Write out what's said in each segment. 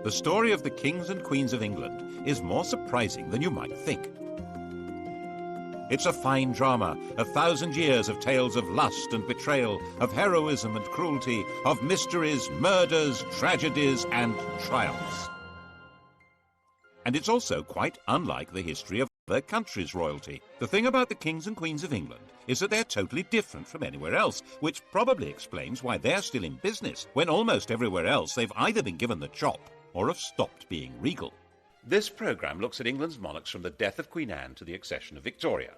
The story of the kings and queens of England is more surprising than you might think. It's a fine drama, 1,000 years of tales of lust and betrayal, of heroism and cruelty, of mysteries, murders, tragedies, and triumphs. And it's also quite unlike the history of other countries' royalty. The thing about the kings and queens of England is that they're totally different from anywhere else, which probably explains why they're still in business when almost everywhere else they've either been given the chop or have stopped being regal. This programme looks at England's monarchs from the death of Queen Anne to the accession of Victoria.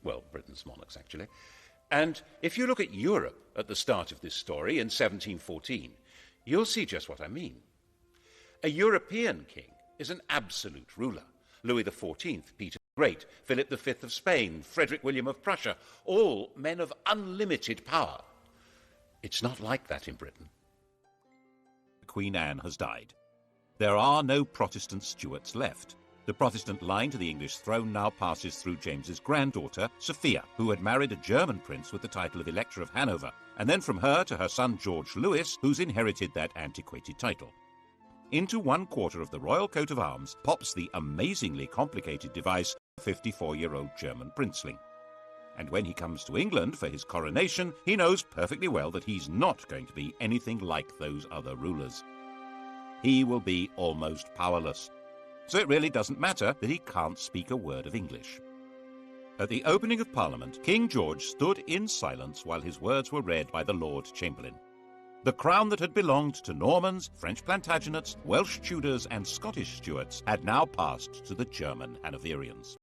Well, Britain's monarchs, actually. And if you look at Europe at the start of this story in 1714, you'll see just what I mean. A European king is an absolute ruler. Louis XIV, Peter the Great, Philip V of Spain, Frederick William of Prussia, all men of unlimited power. It's not like that in Britain. Queen Anne has died. There are no Protestant Stuarts left. The Protestant line to the English throne now passes through James's granddaughter, Sophia, who had married a German prince with the title of Elector of Hanover, and then from her to her son George Louis, who's inherited that antiquated title. Into one quarter of the royal coat of arms pops the amazingly complicated device of a 54-year-old German princeling. And when he comes to England for his coronation, he knows perfectly well that he's not going to be anything like those other rulers. He will be almost powerless. So it really doesn't matter that he can't speak a word of English. At the opening of Parliament, King George stood in silence while his words were read by the Lord Chamberlain. The crown that had belonged to Normans, French Plantagenets, Welsh Tudors and Scottish Stuarts had now passed to the German Hanoverians.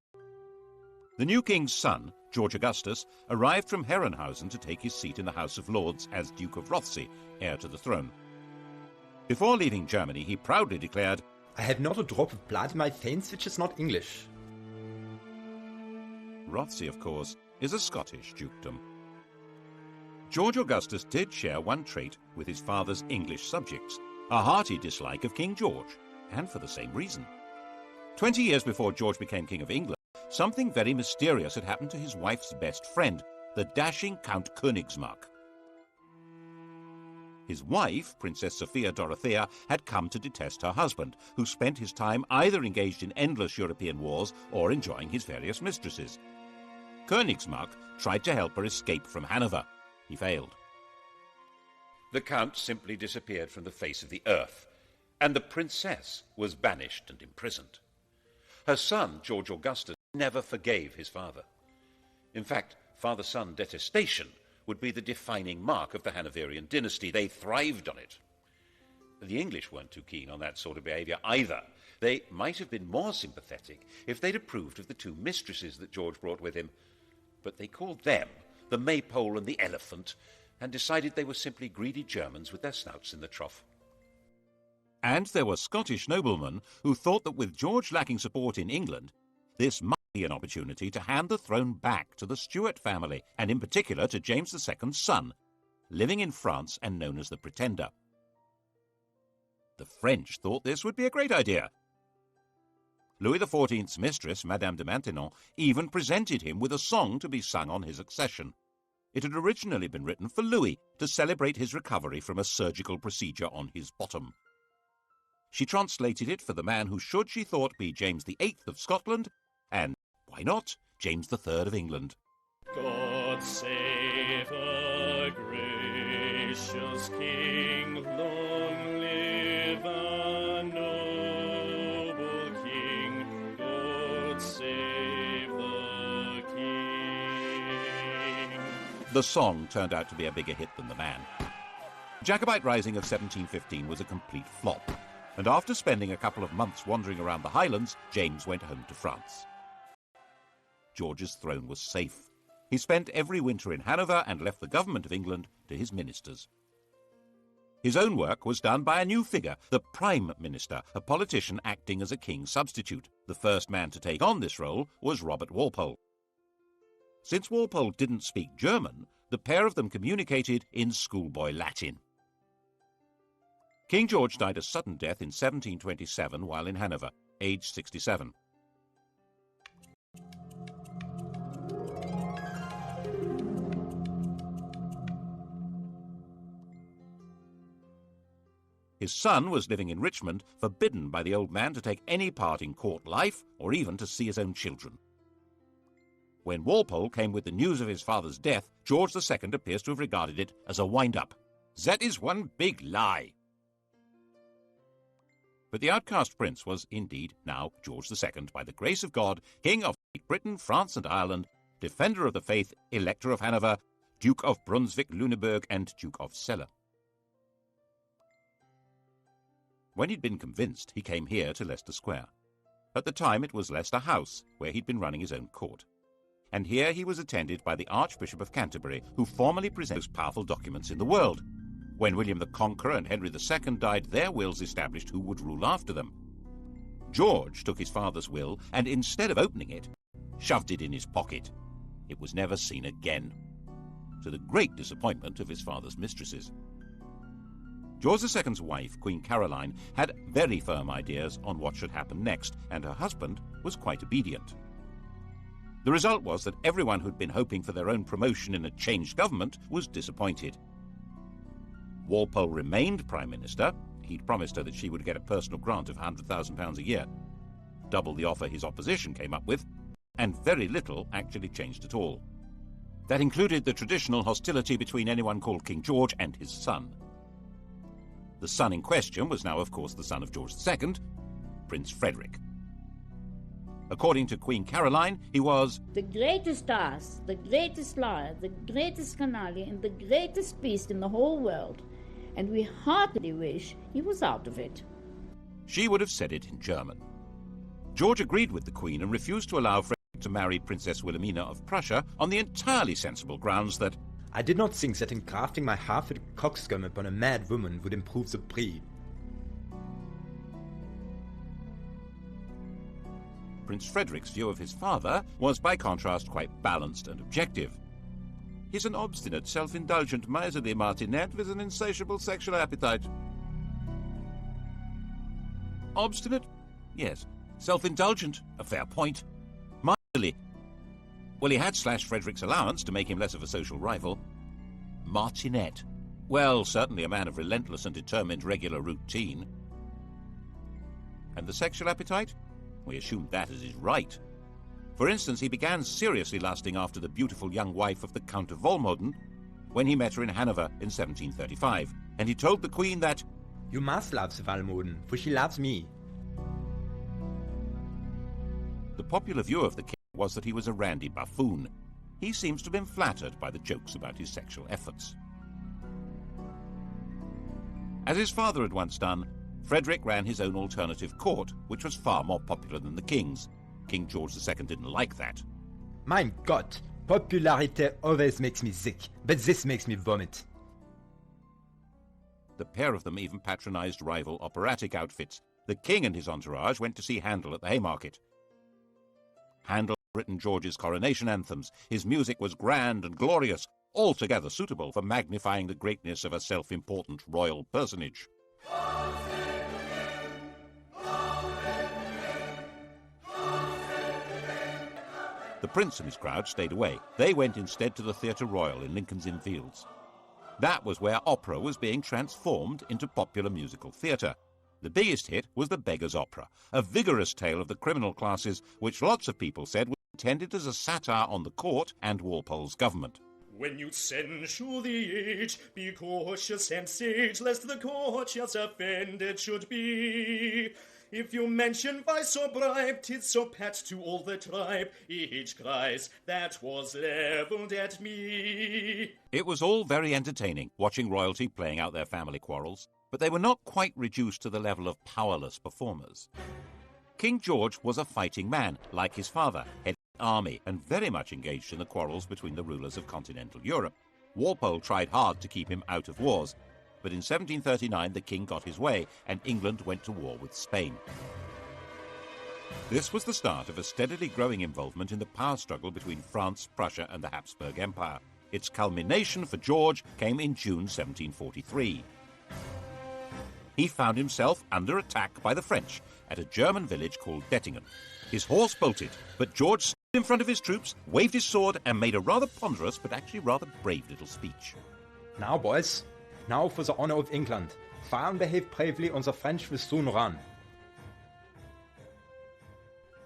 The new king's son, George Augustus, arrived from Herrenhausen to take his seat in the House of Lords as Duke of Rothesay, heir to the throne. Before leaving Germany, he proudly declared, "I had not a drop of blood in my veins which is not English." Rothesay, of course, is a Scottish dukedom. George Augustus did share one trait with his father's English subjects, a hearty dislike of King George, and for the same reason. 20 years before George became King of England, something very mysterious had happened to his wife's best friend, the dashing Count Königsmarck. His wife, Princess Sophia Dorothea, had come to detest her husband, who spent his time either engaged in endless European wars or enjoying his various mistresses. Königsmarck tried to help her escape from Hanover. He failed. The Count simply disappeared from the face of the earth, and the princess was banished and imprisoned. Her son, George Augustus, never forgave his father. In fact, father-son detestation would be the defining mark of the Hanoverian dynasty. They thrived on it. The English weren't too keen on that sort of behaviour either. They might have been more sympathetic if they'd approved of the two mistresses that George brought with him, but they called them the Maypole and the Elephant, and decided they were simply greedy Germans with their snouts in the trough. And there were Scottish noblemen who thought that with George lacking support in England, this might be an opportunity to hand the throne back to the Stuart family, and in particular to James II's son, living in France and known as the Pretender. The French thought this would be a great idea. Louis XIV's mistress, Madame de Maintenon, even presented him with a song to be sung on his accession. It had originally been written for Louis to celebrate his recovery from a surgical procedure on his bottom. She translated it for the man who should, she thought, be James VIII of Scotland, and, why not, James III of England. God save a gracious King, long live a noble King, God save the King. The song turned out to be a bigger hit than the man. The Jacobite Rising of 1715 was a complete flop, and after spending a couple of months wandering around the Highlands, James went home to France. George's throne was safe. He spent every winter in Hanover and left the government of England to his ministers. His own work was done by a new figure, the Prime Minister, a politician acting as a king's substitute. The first man to take on this role was Robert Walpole. Since Walpole didn't speak German, the pair of them communicated in schoolboy Latin. King George died a sudden death in 1727 while in Hanover, aged 67. His son was living in Richmond, forbidden by the old man to take any part in court life or even to see his own children. When Walpole came with the news of his father's death, George II appears to have regarded it as a wind-up. That is one big lie. But the outcast prince was indeed now George II, by the grace of God, King of Great Britain, France and Ireland, Defender of the Faith, Elector of Hanover, Duke of Brunswick-Lüneburg and Duke of Celle. When he'd been convinced, he came here to Leicester Square. At the time it was Leicester House, where he'd been running his own court. And here he was attended by the Archbishop of Canterbury, who formally presented the most powerful documents in the world. When William the Conqueror and Henry II died, their wills established who would rule after them. George took his father's will and, instead of opening it, shoved it in his pocket. It was never seen again, to the great disappointment of his father's mistresses. George II's wife, Queen Caroline, had very firm ideas on what should happen next, and her husband was quite obedient. The result was that everyone who'd been hoping for their own promotion in a changed government was disappointed. Walpole remained Prime Minister. He'd promised her that she would get a personal grant of £100,000 a year, double the offer his opposition came up with, and very little actually changed at all. That included the traditional hostility between anyone called King George and his son. The son in question was now, of course, the son of George II, Prince Frederick. According to Queen Caroline, he was the greatest ass, the greatest liar, the greatest canaille, and the greatest beast in the whole world, and we heartily wish he was out of it. She would have said it in German. George agreed with the Queen and refused to allow Frederick to marry Princess Wilhelmina of Prussia on the entirely sensible grounds that I did not think that engrafting my half-witted coxcomb upon a mad woman would improve the breed. Prince Frederick's view of his father was, by contrast, quite balanced and objective. He's an obstinate, self-indulgent, miserly martinet with an insatiable sexual appetite. Obstinate? Yes. Self-indulgent? A fair point. Miserly? Well, he had slashed Frederick's allowance to make him less of a social rival. Martinet? Well, certainly a man of relentless and determined regular routine. And the sexual appetite? We assumed that as his right. For instance, he began seriously lusting after the beautiful young wife of the Count of Volmoden when he met her in Hanover in 1735, and he told the Queen that You must love the Volmoden, for she loves me. The popular view of the king was that he was a randy buffoon. He seems to have been flattered by the jokes about his sexual efforts. As his father had once done, Frederick ran his own alternative court, which was far more popular than the king's. King George II didn't like that. Mein Gott, popularity always makes me sick, but this makes me vomit. The pair of them even patronized rival operatic outfits. The king and his entourage went to see Handel at the Haymarket. Handel had written George's coronation anthems. His music was grand and glorious, altogether suitable for magnifying the greatness of a self-important royal personage. The prince and his crowd stayed away. They went instead to the Theatre Royal in Lincoln's Inn Fields. That was where opera was being transformed into popular musical theatre. The biggest hit was The Beggar's Opera, a vigorous tale of the criminal classes, which lots of people said was intended as a satire on the court and Walpole's government. When you censure the age, be cautious and sage, lest the courtiers offended should be. If you mention vice or bribe, 'tis so pat to all the tribe, each cries, that was levelled at me. It was all very entertaining, watching royalty playing out their family quarrels, but they were not quite reduced to the level of powerless performers. King George was a fighting man, like his father, head of the army, and very much engaged in the quarrels between the rulers of continental Europe. Walpole tried hard to keep him out of wars, but in 1739 the king got his way and England went to war with Spain. This was the start of a steadily growing involvement in the power struggle between France, Prussia and the Habsburg Empire. Its culmination for George came in June 1743. He found himself under attack by the French at a German village called Dettingen. His horse bolted, but George stood in front of his troops, waved his sword and made a rather ponderous but actually rather brave little speech. Now, boys, now for the honor of England. France behave bravely and the French will soon run.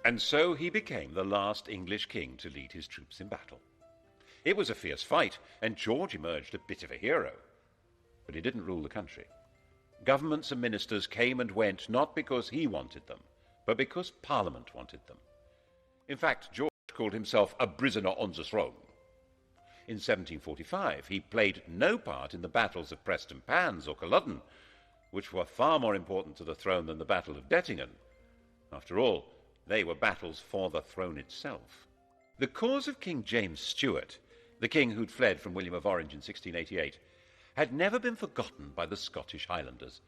And so he became the last English king to lead his troops in battle. It was a fierce fight, and George emerged a bit of a hero. But he didn't rule the country. Governments and ministers came and went not because he wanted them, but because Parliament wanted them. In fact, George called himself a prisoner on the throne. In 1745, he played no part in the battles of Prestonpans or Culloden, which were far more important to the throne than the Battle of Dettingen. After all, they were battles for the throne itself. The cause of King James Stuart, the king who'd fled from William of Orange in 1688, had never been forgotten by the Scottish Highlanders.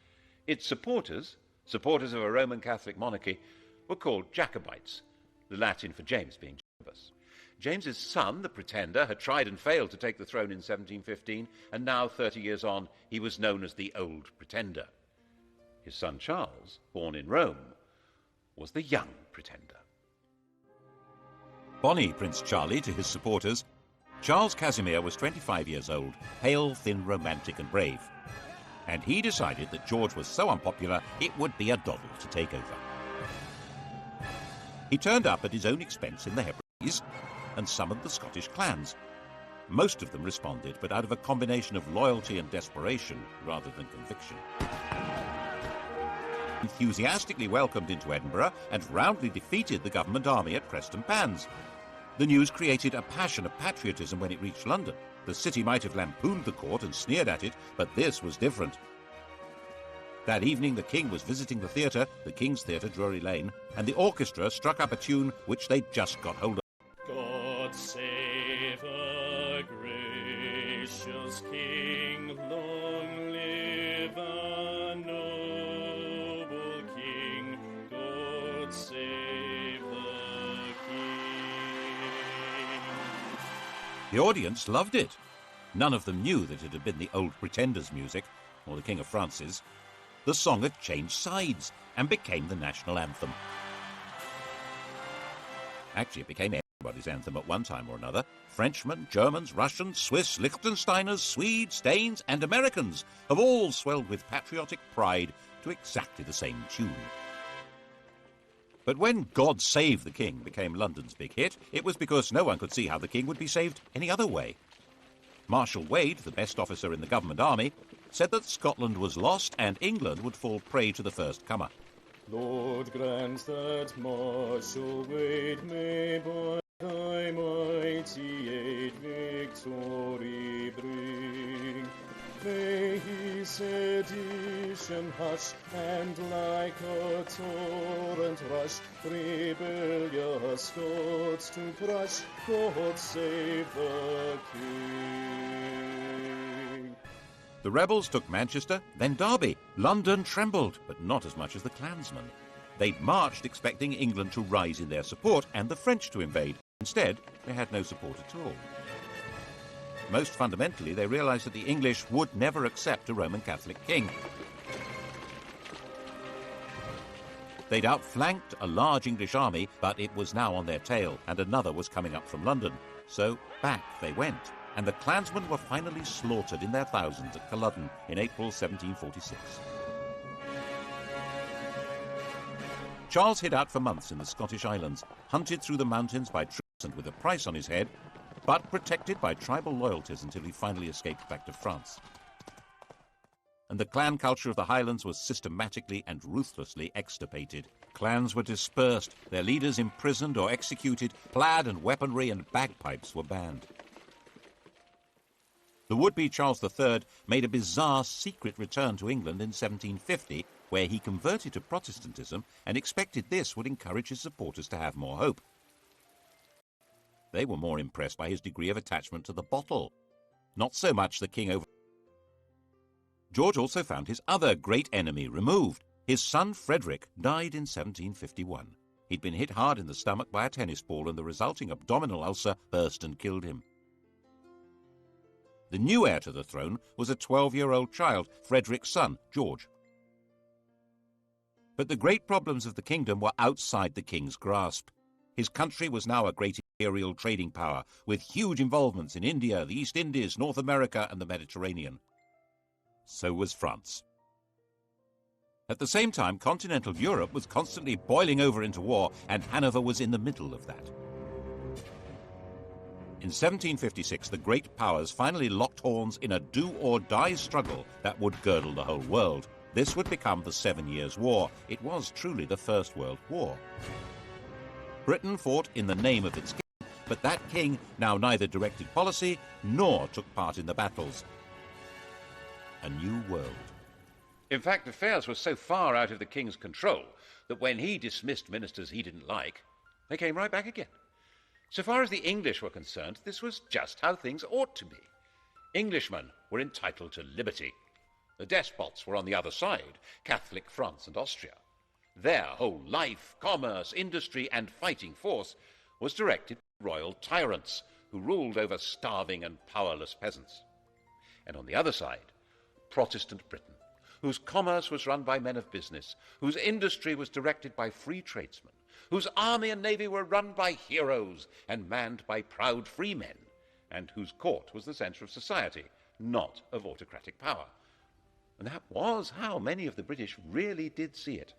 Its supporters of a Roman Catholic monarchy, were called Jacobites, the Latin for James being Jacobus. James's son, the Pretender, had tried and failed to take the throne in 1715, and now, 30 years on, he was known as the Old Pretender. His son Charles, born in Rome, was the Young Pretender. Bonnie Prince Charlie to his supporters, Charles Casimir was 25 years old, pale, thin, romantic and brave. And he decided that George was so unpopular it would be a doddle to take over. He turned up at his own expense in the Hebrides and summoned the Scottish clans. Most of them responded, but out of a combination of loyalty and desperation rather than conviction. Enthusiastically welcomed into Edinburgh and roundly defeated the government army at Prestonpans. The news created a passion of patriotism when it reached London. The city might have lampooned the court and sneered at it, but this was different. That evening the king was visiting the theatre, the King's Theatre, Drury Lane, and the orchestra struck up a tune which they'd just got hold of. God save a gracious king, long live a noble king, God save the king. The audience loved it. None of them knew that it had been the Old Pretender's music, or the King of France's. The song had changed sides and became the national anthem. Actually, it became everybody's anthem at one time or another. Frenchmen, Germans, Russians, Swiss, Liechtensteiners, Swedes, Danes and Americans have all swelled with patriotic pride to exactly the same tune. But when God Save the King became London's big hit, it was because no one could see how the king would be saved any other way. Marshal Wade, the best officer in the government army, said that Scotland was lost and England would fall prey to the first comer. Lord, grant that Marshal Wade may by thy mighty aid victory bring. May he sedition hush, and like a torrent rush, rebellious Scots to crush. God save the King. The rebels took Manchester, then Derby. London trembled, but not as much as the clansmen. They'd marched expecting England to rise in their support and the French to invade. Instead, they had no support at all. Most fundamentally, they realized that the English would never accept a Roman Catholic king. They'd outflanked a large English army, but it was now on their tail, and another was coming up from London. So back they went, and the clansmen were finally slaughtered in their thousands at Culloden in April 1746. Charles hid out for months in the Scottish Islands, hunted through the mountains by troops and with a price on his head, but protected by tribal loyalties until he finally escaped back to France. And the clan culture of the Highlands was systematically and ruthlessly extirpated. Clans were dispersed, their leaders imprisoned or executed, plaid and weaponry and bagpipes were banned. The would-be Charles III made a bizarre secret return to England in 1750, where he converted to Protestantism and expected this would encourage his supporters to have more hope. They were more impressed by his degree of attachment to the bottle, not so much the king over. George also found his other great enemy removed. His son Frederick died in 1751. He'd been hit hard in the stomach by a tennis ball, and the resulting abdominal ulcer burst and killed him. The new heir to the throne was a 12-year-old child, Frederick's son, George. But the great problems of the kingdom were outside the king's grasp. His country was now a great imperial trading power, with huge involvements in India, the East Indies, North America, and the Mediterranean. So was France. At the same time, continental Europe was constantly boiling over into war, and Hanover was in the middle of that. In 1756, the great powers finally locked horns in a do-or-die struggle that would girdle the whole world. This would become the 7 Years' War. It was truly the First World War. Britain fought in the name of its king, but that king now neither directed policy nor took part in the battles. A new world. In fact, affairs were so far out of the king's control that when he dismissed ministers he didn't like, they came right back again. So far as the English were concerned, this was just how things ought to be. Englishmen were entitled to liberty. The despots were on the other side, Catholic France and Austria. Their whole life, commerce, industry, and fighting force was directed at royal tyrants who ruled over starving and powerless peasants. And on the other side, Protestant Britain, whose commerce was run by men of business, whose industry was directed by free tradesmen, whose army and navy were run by heroes and manned by proud free men, and whose court was the centre of society, not of autocratic power. And that was how many of the British really did see it.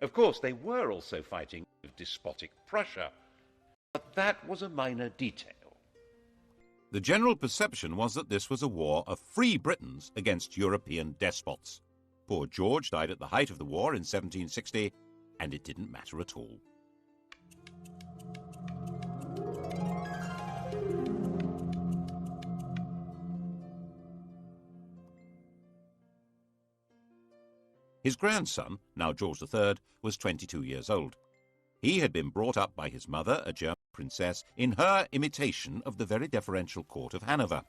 Of course, they were also fighting with despotic Prussia, but that was a minor detail. The general perception was that this was a war of free Britons against European despots. Poor George died at the height of the war in 1760, and it didn't matter at all. His grandson, now George III, was 22 years old. He had been brought up by his mother, a German princess, in her imitation of the very deferential court of Hanover.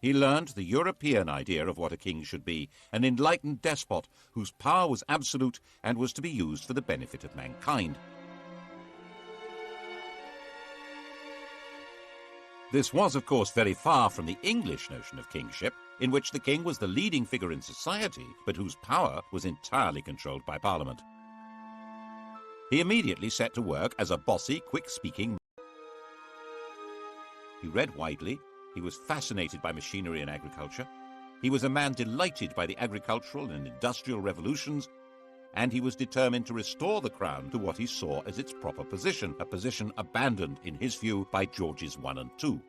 He learned the European idea of what a king should be, an enlightened despot whose power was absolute and was to be used for the benefit of mankind. This was, of course, very far from the English notion of kingship, in which the king was the leading figure in society, but whose power was entirely controlled by Parliament. He immediately set to work as a bossy, quick-speaking man. He read widely. He was fascinated by machinery and agriculture. He was a man delighted by the agricultural and industrial revolutions, and he was determined to restore the crown to what he saw as its proper position, a position abandoned, in his view, by Georges I and II.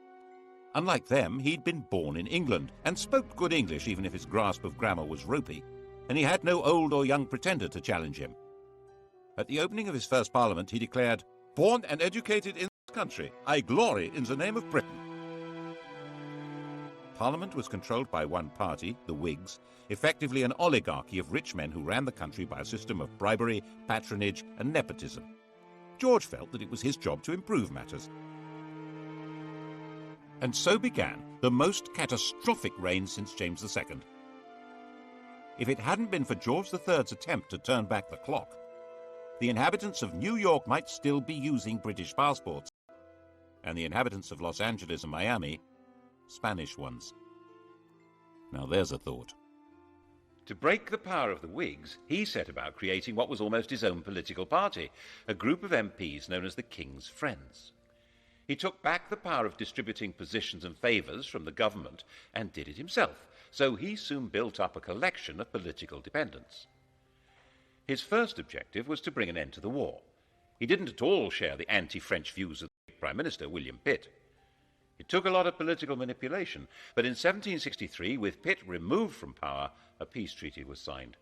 Unlike them, he'd been born in England and spoke good English, even if his grasp of grammar was ropey, and he had no old or young pretender to challenge him. At the opening of his first parliament, he declared, "Born and educated in this country, I glory in the name of Britain." Parliament was controlled by one party, the Whigs, effectively an oligarchy of rich men who ran the country by a system of bribery, patronage, and nepotism. George felt that it was his job to improve matters. And so began the most catastrophic reign since James II. If it hadn't been for George III's attempt to turn back the clock, the inhabitants of New York might still be using British passports, and the inhabitants of Los Angeles and Miami, Spanish ones. Now there's a thought. To break the power of the Whigs, he set about creating what was almost his own political party, a group of MPs known as the King's Friends. He took back the power of distributing positions and favours from the government and did it himself, so he soon built up a collection of political dependents. His first objective was to bring an end to the war. He didn't at all share the anti-French views of the Prime Minister, William Pitt. It took a lot of political manipulation, but in 1763, with Pitt removed from power, a peace treaty was signed.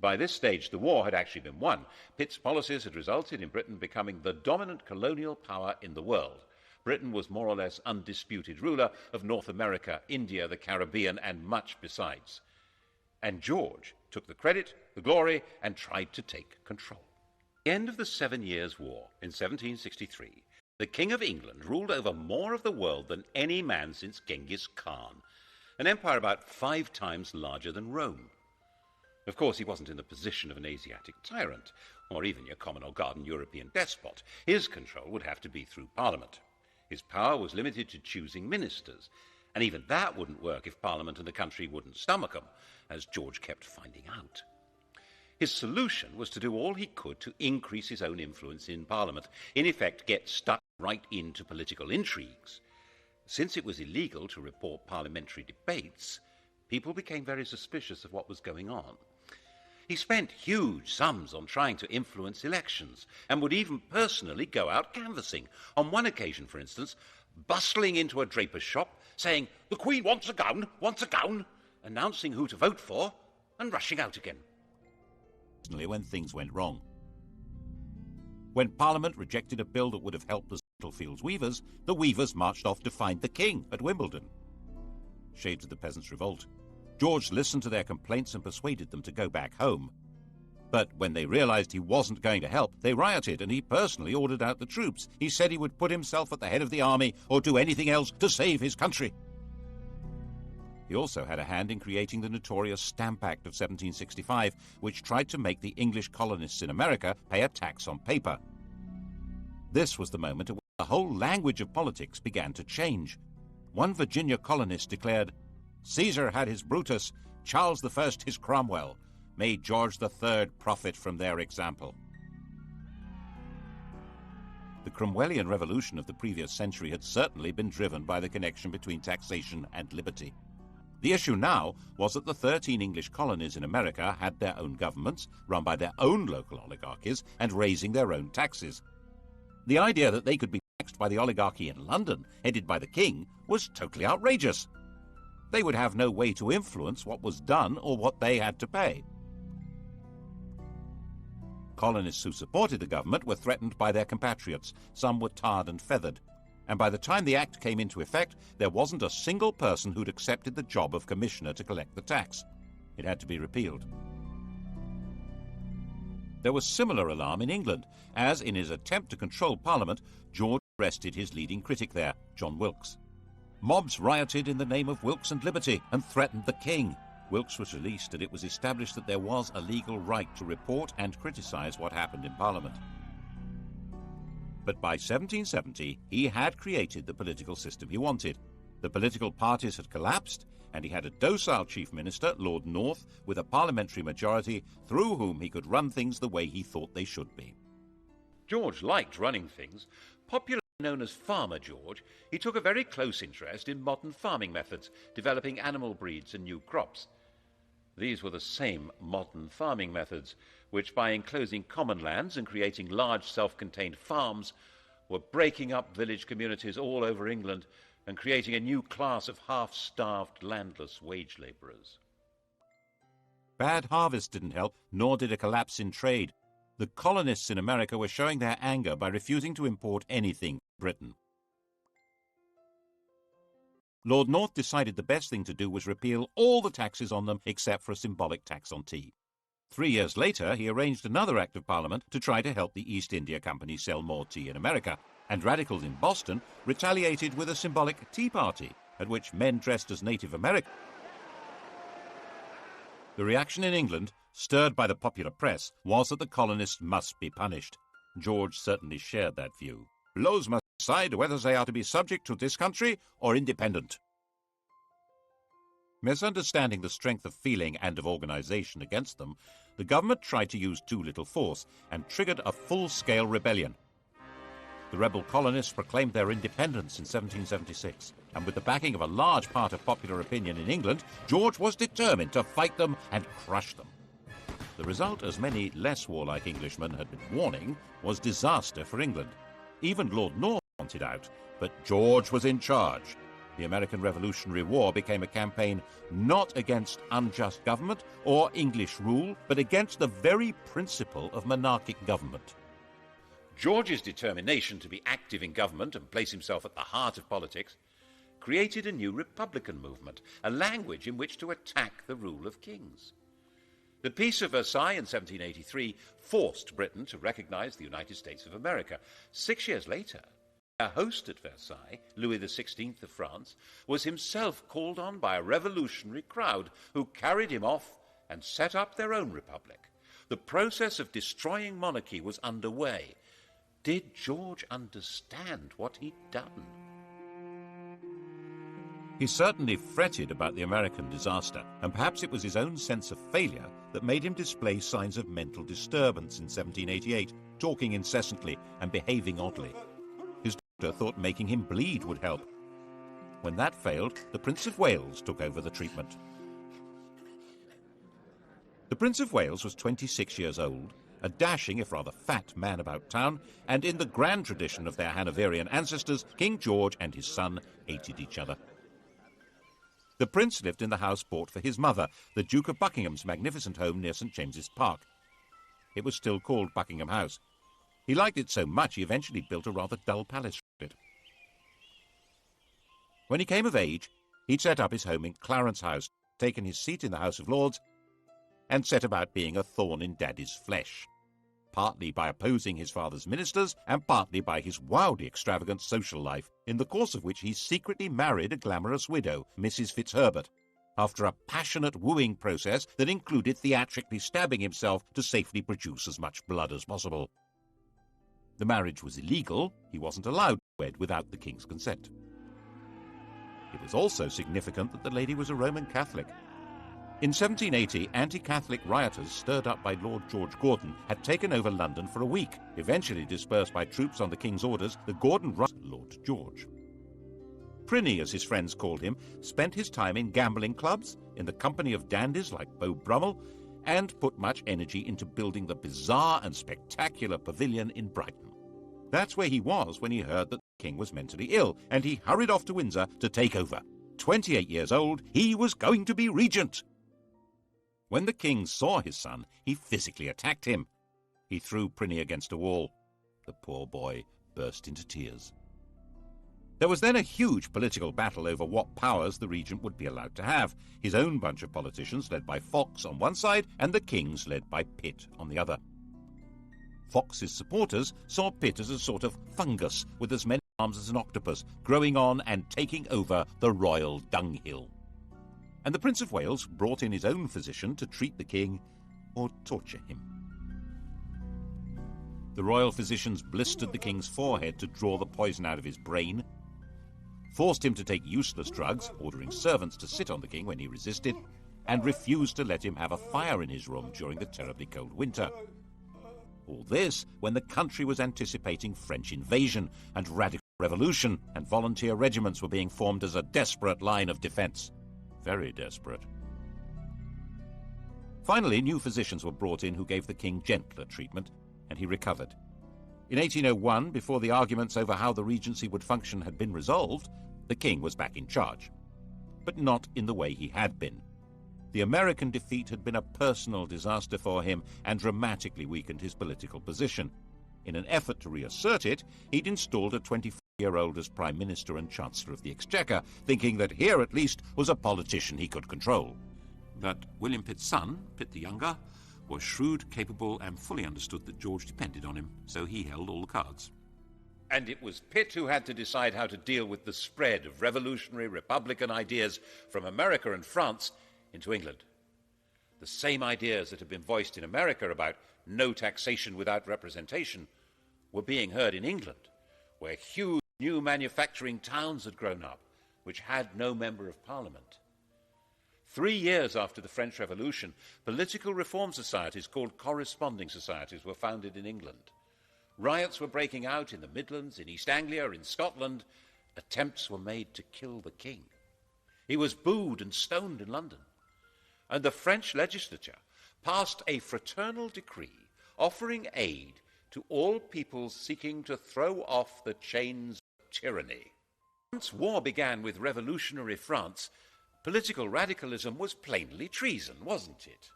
By this stage, the war had actually been won. Pitt's policies had resulted in Britain becoming the dominant colonial power in the world. Britain was more or less undisputed ruler of North America, India, the Caribbean, and much besides. And George took the credit, the glory, and tried to take control. At the end of the 7 Years' War in 1763, the King of England ruled over more of the world than any man since Genghis Khan, an empire about 5 times larger than Rome. Of course, he wasn't in the position of an Asiatic tyrant, or even your common or garden European despot. His control would have to be through Parliament. His power was limited to choosing ministers, and even that wouldn't work if Parliament and the country wouldn't stomach them, as George kept finding out. His solution was to do all he could to increase his own influence in Parliament, in effect get stuck right into political intrigues. Since it was illegal to report parliamentary debates, people became very suspicious of what was going on. He spent huge sums on trying to influence elections and would even personally go out canvassing. On one occasion, for instance, bustling into a draper's shop, saying, "The Queen wants a gown," announcing who to vote for, and rushing out again. When things went wrong. When Parliament rejected a bill that would have helped the Spitalfields weavers, the weavers marched off to find the king at Wimbledon. Shades of the Peasants' Revolt. George listened to their complaints and persuaded them to go back home. But when they realized he wasn't going to help, they rioted, and he personally ordered out the troops. He said he would put himself at the head of the army or do anything else to save his country. He also had a hand in creating the notorious Stamp Act of 1765, which tried to make the English colonists in America pay a tax on paper. This was the moment at which the whole language of politics began to change. One Virginia colonist declared, "Caesar had his Brutus, Charles I his Cromwell. May George III profit from their example." The Cromwellian revolution of the previous century had certainly been driven by the connection between taxation and liberty. The issue now was that the 13 English colonies in America had their own governments, run by their own local oligarchies, and raising their own taxes. The idea that they could be taxed by the oligarchy in London, headed by the king, was totally outrageous. They would have no way to influence what was done or what they had to pay. Colonists who supported the government were threatened by their compatriots. Some were tarred and feathered. And by the time the act came into effect, there wasn't a single person who'd accepted the job of commissioner to collect the tax. It had to be repealed. There was similar alarm in England, as in his attempt to control Parliament, George arrested his leading critic there, John Wilkes. Mobs rioted in the name of Wilkes and liberty and threatened the king. Wilkes was released, and it was established that there was a legal right to report and criticise what happened in Parliament. But by 1770, he had created the political system he wanted. The political parties had collapsed, and he had a docile chief minister, Lord North, with a parliamentary majority through whom he could run things the way he thought they should be. George liked running things. Popularly known as Farmer George, he took a very close interest in modern farming methods, developing animal breeds and new crops. These were the same modern farming methods which, by enclosing common lands and creating large self-contained farms, were breaking up village communities all over England and creating a new class of half-starved, landless wage labourers. Bad harvests didn't help, nor did a collapse in trade. The colonists in America were showing their anger by refusing to import anything from Britain. Lord North decided the best thing to do was repeal all the taxes on them except for a symbolic tax on tea. 3 years later, he arranged another act of Parliament to try to help the East India Company sell more tea in America, and radicals in Boston retaliated with a symbolic tea party, at which men dressed as Native Americans. The reaction in England, stirred by the popular press, was that the colonists must be punished. George certainly shared that view. Laws must decide whether they are to be subject to this country or independent. Misunderstanding the strength of feeling and of organisation against them, the government tried to use too little force and triggered a full-scale rebellion. The rebel colonists proclaimed their independence in 1776, and with the backing of a large part of popular opinion in England, George was determined to fight them and crush them. The result, as many less warlike Englishmen had been warning, was disaster for England. Even Lord North wanted out, but George was in charge. The American Revolutionary War became a campaign not against unjust government or English rule, but against the very principle of monarchic government. George's determination to be active in government and place himself at the heart of politics created a new republican movement, a language in which to attack the rule of kings. The Peace of Versailles in 1783 forced Britain to recognise the United States of America. 6 years later, our host at Versailles, Louis XVI of France, was himself called on by a revolutionary crowd who carried him off and set up their own republic. The process of destroying monarchy was underway. Did George understand what he'd done? He certainly fretted about the American disaster, and perhaps it was his own sense of failure that made him display signs of mental disturbance in 1788, talking incessantly and behaving oddly. His doctor thought making him bleed would help. When that failed, the Prince of Wales took over the treatment. The Prince of Wales was 26 years old, a dashing if rather fat man about town, and in the grand tradition of their Hanoverian ancestors, King George and his son hated each other. The prince lived in the house bought for his mother, the Duke of Buckingham's magnificent home near St James's Park. It was still called Buckingham House. He liked it so much he eventually built a rather dull palace around it. When he came of age, he'd set up his home in Clarence House, taken his seat in the House of Lords, and set about being a thorn in Daddy's flesh, partly by opposing his father's ministers and partly by his wildly extravagant social life, in the course of which he secretly married a glamorous widow, Mrs. Fitzherbert, after a passionate wooing process that included theatrically stabbing himself to safely produce as much blood as possible. The marriage was illegal. He wasn't allowed to wed without the king's consent. It was also significant that the lady was a Roman Catholic. In 1780, anti-Catholic rioters stirred up by Lord George Gordon had taken over London for a week. Eventually dispersed by troops on the king's orders, the Gordon Lord George. Prinny, as his friends called him, spent his time in gambling clubs, in the company of dandies like Beau Brummel, and put much energy into building the bizarre and spectacular pavilion in Brighton. That's where he was when he heard that the king was mentally ill, and he hurried off to Windsor to take over. 28 years old, he was going to be regent. When the king saw his son, he physically attacked him. He threw Prinny against a wall. The poor boy burst into tears. There was then a huge political battle over what powers the regent would be allowed to have. His own bunch of politicians led by Fox on one side and the king's led by Pitt on the other. Fox's supporters saw Pitt as a sort of fungus with as many arms as an octopus, growing on and taking over the royal dunghill. And the Prince of Wales brought in his own physician to treat the king or torture him. The royal physicians blistered the king's forehead to draw the poison out of his brain, forced him to take useless drugs, ordering servants to sit on the king when he resisted, and refused to let him have a fire in his room during the terribly cold winter. All this when the country was anticipating French invasion and radical revolution, and volunteer regiments were being formed as a desperate line of defense. Very desperate. Finally, new physicians were brought in who gave the king gentler treatment, and he recovered. In 1801, before the arguments over how the regency would function had been resolved, the king was back in charge. But not in the way he had been. The American defeat had been a personal disaster for him and dramatically weakened his political position. In an effort to reassert it, he'd installed a 24-year-old as Prime Minister and Chancellor of the Exchequer, thinking that here at least was a politician he could control. But William Pitt's son, Pitt the Younger, was shrewd, capable, and fully understood that George depended on him, so he held all the cards. And it was Pitt who had to decide how to deal with the spread of revolutionary republican ideas from America and France into England. The same ideas that had been voiced in America about no taxation without representation were being heard in England, where huge new manufacturing towns had grown up, which had no member of Parliament. 3 years after the French Revolution, political reform societies called corresponding societies were founded in England. Riots were breaking out in the Midlands, in East Anglia, in Scotland. Attempts were made to kill the king. He was booed and stoned in London. And the French legislature passed a fraternal decree offering aid to all peoples seeking to throw off the chains of tyranny. Once war began with revolutionary France, political radicalism was plainly treason, wasn't it?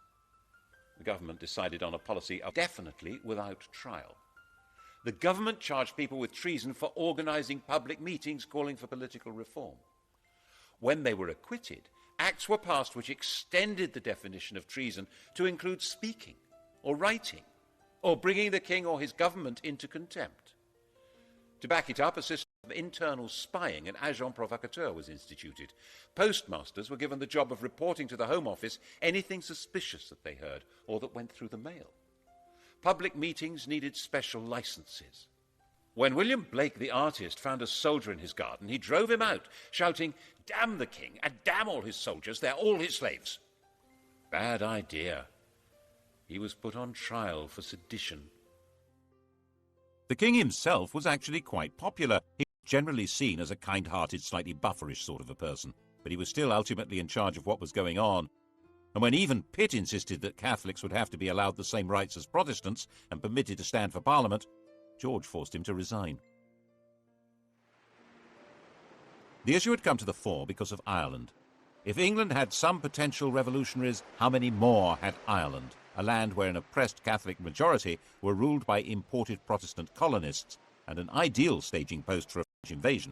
The government decided on a policy of definitely without trial. The government charged people with treason for organizing public meetings calling for political reform. When they were acquitted, acts were passed which extended the definition of treason to include speaking or writing or bringing the king or his government into contempt. To back it up, a system of internal spying, an agent provocateur, was instituted. Postmasters were given the job of reporting to the Home Office anything suspicious that they heard or that went through the mail. Public meetings needed special licenses. When William Blake, the artist, found a soldier in his garden, he drove him out, shouting, "Damn the king, and damn all his soldiers, they're all his slaves." Bad idea. He was put on trial for sedition. The king himself was actually quite popular. He was generally seen as a kind-hearted, slightly bufferish sort of a person, but he was still ultimately in charge of what was going on. And when even Pitt insisted that Catholics would have to be allowed the same rights as Protestants and permitted to stand for Parliament, George forced him to resign. The issue had come to the fore because of Ireland. If England had some potential revolutionaries, how many more had Ireland, a land where an oppressed Catholic majority were ruled by imported Protestant colonists, and an ideal staging post for a French invasion?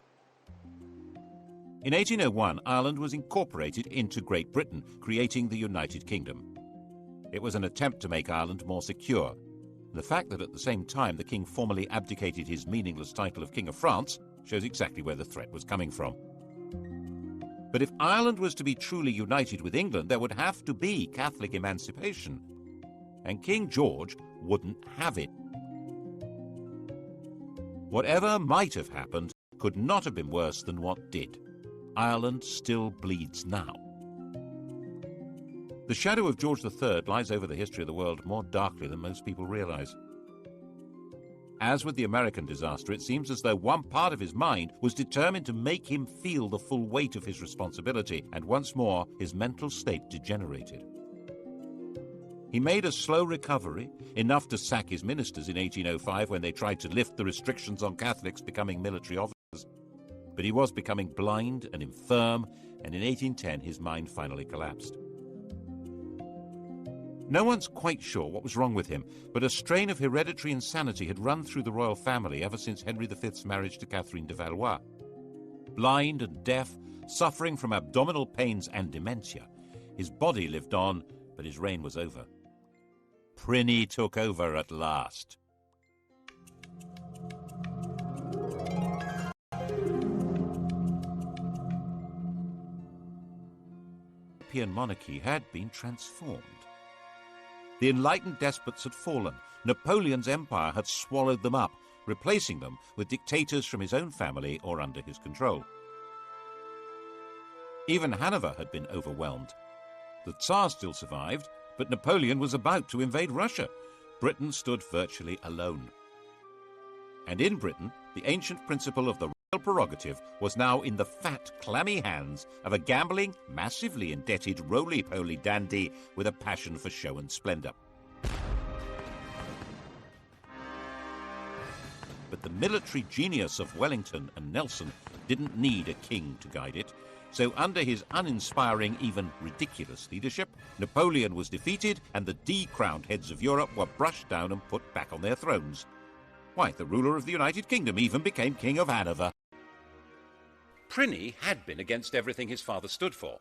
In 1801, Ireland was incorporated into Great Britain, creating the United Kingdom. It was an attempt to make Ireland more secure. The fact that at the same time the king formally abdicated his meaningless title of King of France shows exactly where the threat was coming from. But if Ireland was to be truly united with England, there would have to be Catholic emancipation. And King George wouldn't have it. Whatever might have happened could not have been worse than what did. Ireland still bleeds now. The shadow of George III lies over the history of the world more darkly than most people realize. As with the American disaster, it seems as though one part of his mind was determined to make him feel the full weight of his responsibility, and once more his mental state degenerated. He made a slow recovery, enough to sack his ministers in 1805 when they tried to lift the restrictions on Catholics becoming military officers. But he was becoming blind and infirm, and in 1810 his mind finally collapsed. No one's quite sure what was wrong with him, but a strain of hereditary insanity had run through the royal family ever since Henry V's marriage to Catherine de Valois. Blind and deaf, suffering from abdominal pains and dementia, his body lived on, but his reign was over. Prinny took over at last. The European monarchy had been transformed. The enlightened despots had fallen. Napoleon's empire had swallowed them up, replacing them with dictators from his own family or under his control. Even Hanover had been overwhelmed. The Tsar still survived, but Napoleon was about to invade Russia. Britain stood virtually alone. And in Britain, the ancient principle of the royal prerogative was now in the fat, clammy hands of a gambling, massively indebted, roly-poly dandy with a passion for show and splendor. But the military genius of Wellington and Nelson didn't need a king to guide it. So under his uninspiring, even ridiculous leadership, Napoleon was defeated and the decrowned heads of Europe were brushed down and put back on their thrones. Why, the ruler of the United Kingdom even became King of Hanover. Prinny had been against everything his father stood for,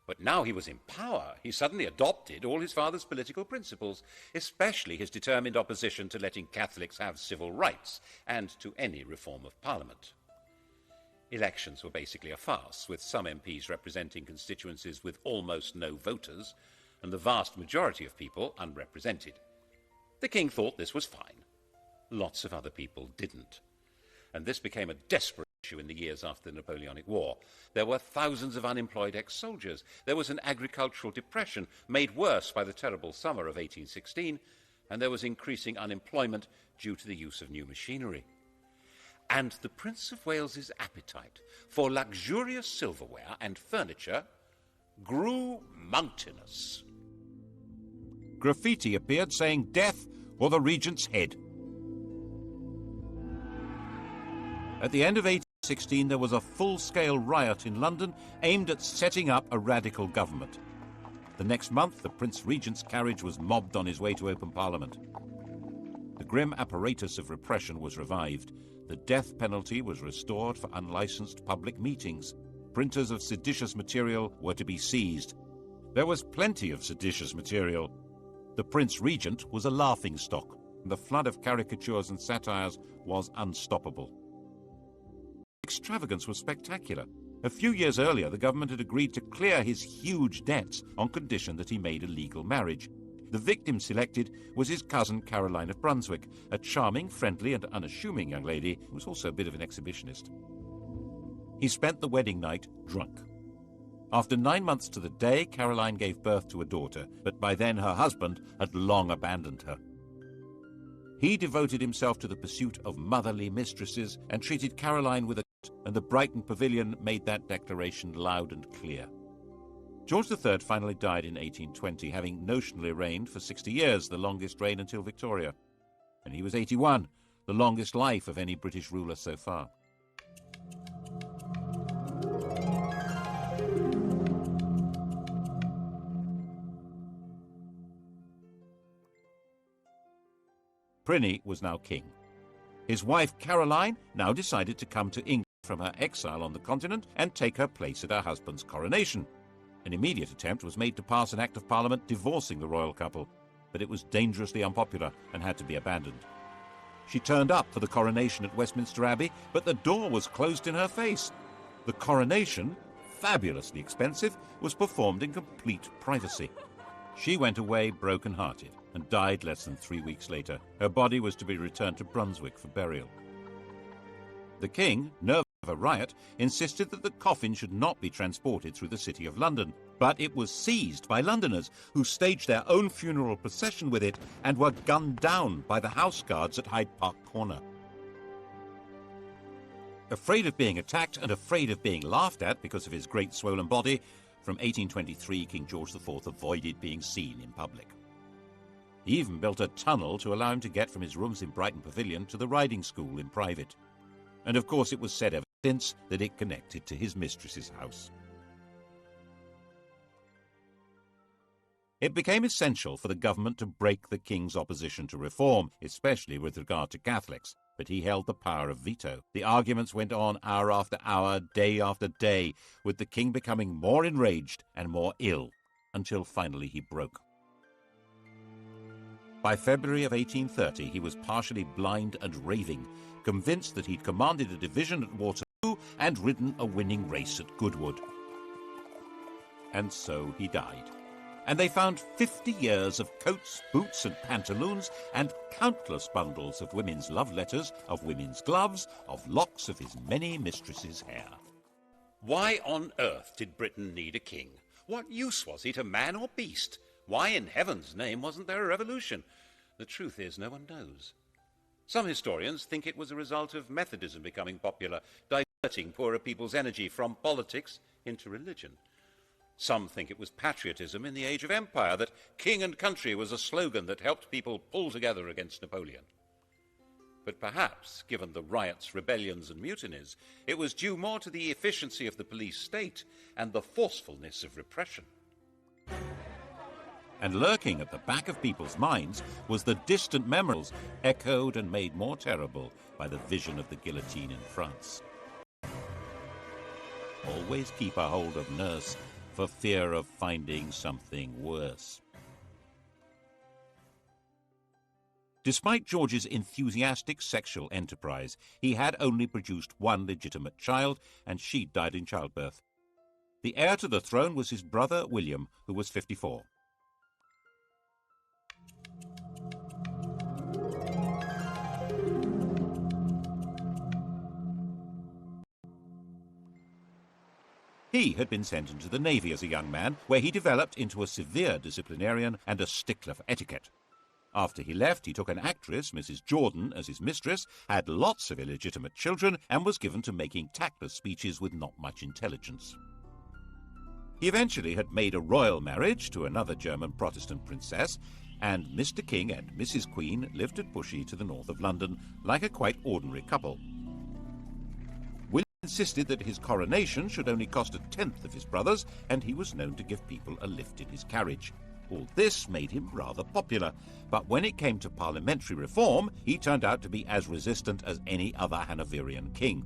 but now he was in power. He suddenly adopted all his father's political principles, especially his determined opposition to letting Catholics have civil rights and to any reform of Parliament. Elections were basically a farce, with some MPs representing constituencies with almost no voters, and the vast majority of people unrepresented. The king thought this was fine. Lots of other people didn't. And this became a desperate issue in the years after the Napoleonic War. There were thousands of unemployed ex-soldiers. There was an agricultural depression made worse by the terrible summer of 1816, and there was increasing unemployment due to the use of new machinery. And the Prince of Wales's appetite for luxurious silverware and furniture grew mountainous. Graffiti appeared saying death or the regent's head. At the end of 1816, there was a full-scale riot in London aimed at setting up a radical government. The next month, the Prince Regent's carriage was mobbed on his way to open Parliament. The grim apparatus of repression was revived. The death penalty was restored for unlicensed public meetings. Printers of seditious material were to be seized. There was plenty of seditious material. The Prince Regent was a laughingstock. The flood of caricatures and satires was unstoppable. Extravagance was spectacular. A few years earlier, the government had agreed to clear his huge debts on condition that he made a legal marriage. The victim selected was his cousin Caroline of Brunswick, a charming, friendly and unassuming young lady who was also a bit of an exhibitionist. He spent the wedding night drunk. After 9 months to the day, Caroline gave birth to a daughter, but by then her husband had long abandoned her. He devoted himself to the pursuit of motherly mistresses and treated Caroline with a and the Brighton Pavilion made that declaration loud and clear. George III finally died in 1820, having notionally reigned for 60 years, the longest reign until Victoria. And he was 81, the longest life of any British ruler so far. Pliny was now king. His wife Caroline now decided to come to England from her exile on the continent and take her place at her husband's coronation. An immediate attempt was made to pass an Act of Parliament divorcing the royal couple, but it was dangerously unpopular and had to be abandoned. She turned up for the coronation at Westminster Abbey, but the door was closed in her face. The coronation, fabulously expensive, was performed in complete privacy. She went away broken-hearted and died less than 3 weeks later. Her body was to be returned to Brunswick for burial. The king, nervous of a riot, insisted that the coffin should not be transported through the city of London, but it was seized by Londoners, who staged their own funeral procession with it and were gunned down by the house guards at Hyde Park Corner. Afraid of being attacked and afraid of being laughed at because of his great swollen body, from 1823 King George IV avoided being seen in public. He even built a tunnel to allow him to get from his rooms in Brighton Pavilion to the riding school in private. And of course it was said ever since that it connected to his mistress's house. It became essential for the government to break the king's opposition to reform, especially with regard to Catholics, but he held the power of veto. The arguments went on hour after hour, day after day, with the king becoming more enraged and more ill, until finally he broke. By February of 1830, he was partially blind and raving, convinced that he'd commanded a division at Waterloo and ridden a winning race at Goodwood. And so he died. And they found 50 years of coats, boots and pantaloons, and countless bundles of women's love letters, of women's gloves, of locks of his many mistresses' hair. Why on earth did Britain need a king? What use was he to man or beast? Why in heaven's name wasn't there a revolution? The truth is, no one knows. Some historians think it was a result of Methodism becoming popular, diverting poorer people's energy from politics into religion. Some think it was patriotism in the age of empire, that king and country was a slogan that helped people pull together against Napoleon. But perhaps, given the riots, rebellions and mutinies, it was due more to the efficiency of the police state and the forcefulness of repression. And lurking at the back of people's minds was the distant memories, echoed and made more terrible by the vision of the guillotine in France. Always keep a hold of nurse, for fear of finding something worse. Despite George's enthusiastic sexual enterprise, he had only produced one legitimate child, and she died in childbirth. The heir to the throne was his brother William, who was 54. He had been sent into the Navy as a young man, where he developed into a severe disciplinarian and a stickler for etiquette. After he left, he took an actress, Mrs. Jordan, as his mistress, had lots of illegitimate children, and was given to making tactless speeches with not much intelligence. He eventually had made a royal marriage to another German Protestant princess, and Mr. King and Mrs. Queen lived at Bushey to the north of London, like a quite ordinary couple. Insisted that his coronation should only cost 1/10 of his brother's, and he was known to give people a lift in his carriage. All this made him rather popular, but when it came to parliamentary reform, he turned out to be as resistant as any other Hanoverian king.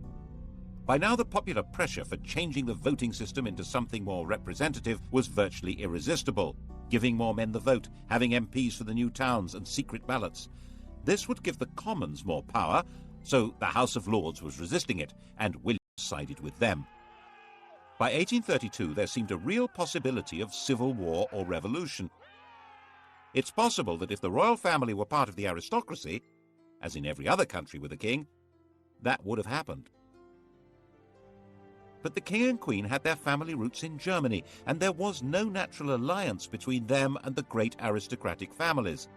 By now the popular pressure for changing the voting system into something more representative was virtually irresistible, giving more men the vote, having MPs for the new towns and secret ballots. This would give the Commons more power, so the House of Lords was resisting it, and William sided with them. By 1832, there seemed a real possibility of civil war or revolution. It's possible that if the royal family were part of the aristocracy, as in every other country with a king, that would have happened. But the king and queen had their family roots in Germany, and there was no natural alliance between them and the great aristocratic families.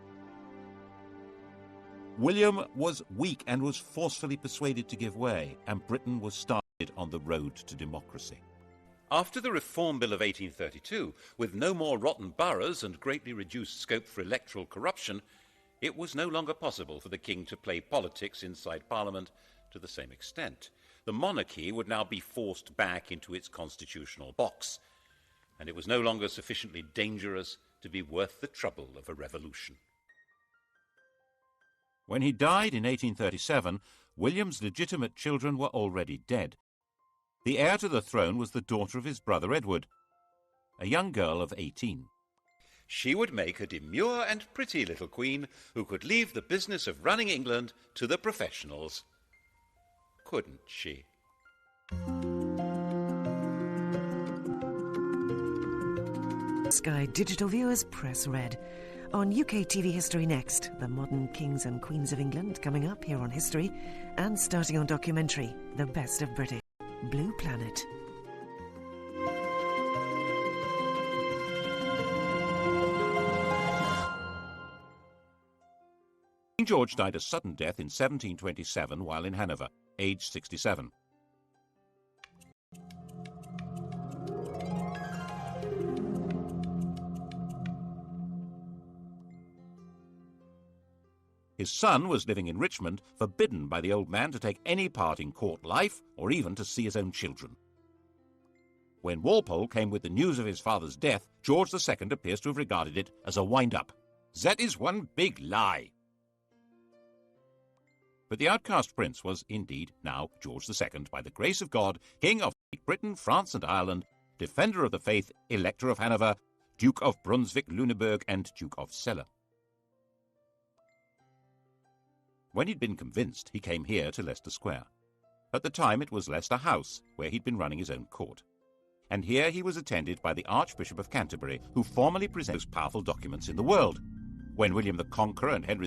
William was weak and was forcefully persuaded to give way, and Britain was started on the road to democracy. After the Reform Bill of 1832, with no more rotten boroughs and greatly reduced scope for electoral corruption, it was no longer possible for the king to play politics inside Parliament to the same extent. The monarchy would now be forced back into its constitutional box, and it was no longer sufficiently dangerous to be worth the trouble of a revolution. When he died in 1837, William's legitimate children were already dead. The heir to the throne was the daughter of his brother Edward, a young girl of 18. She would make a demure and pretty little queen who could leave the business of running England to the professionals. Couldn't she? Sky Digital viewers, press red. On UK TV History next, the modern kings and queens of England coming up here on History, and starting on documentary, The Best of British. Blue Planet. King George died a sudden death in 1727 while in Hanover, aged 67. His son was living in Richmond, forbidden by the old man to take any part in court life or even to see his own children. When Walpole came with the news of his father's death, George II appears to have regarded it as a wind-up. That is one big lie. But the outcast prince was indeed now George II, by the grace of God, King of Britain, France and Ireland, Defender of the Faith, Elector of Hanover, Duke of Brunswick-Lüneburg and Duke of Celle. When he'd been convinced, he came here to Leicester Square. At the time it was Leicester House, where he'd been running his own court. And here he was attended by the Archbishop of Canterbury, who formally presented the most powerful documents in the world. When William the Conqueror and Henry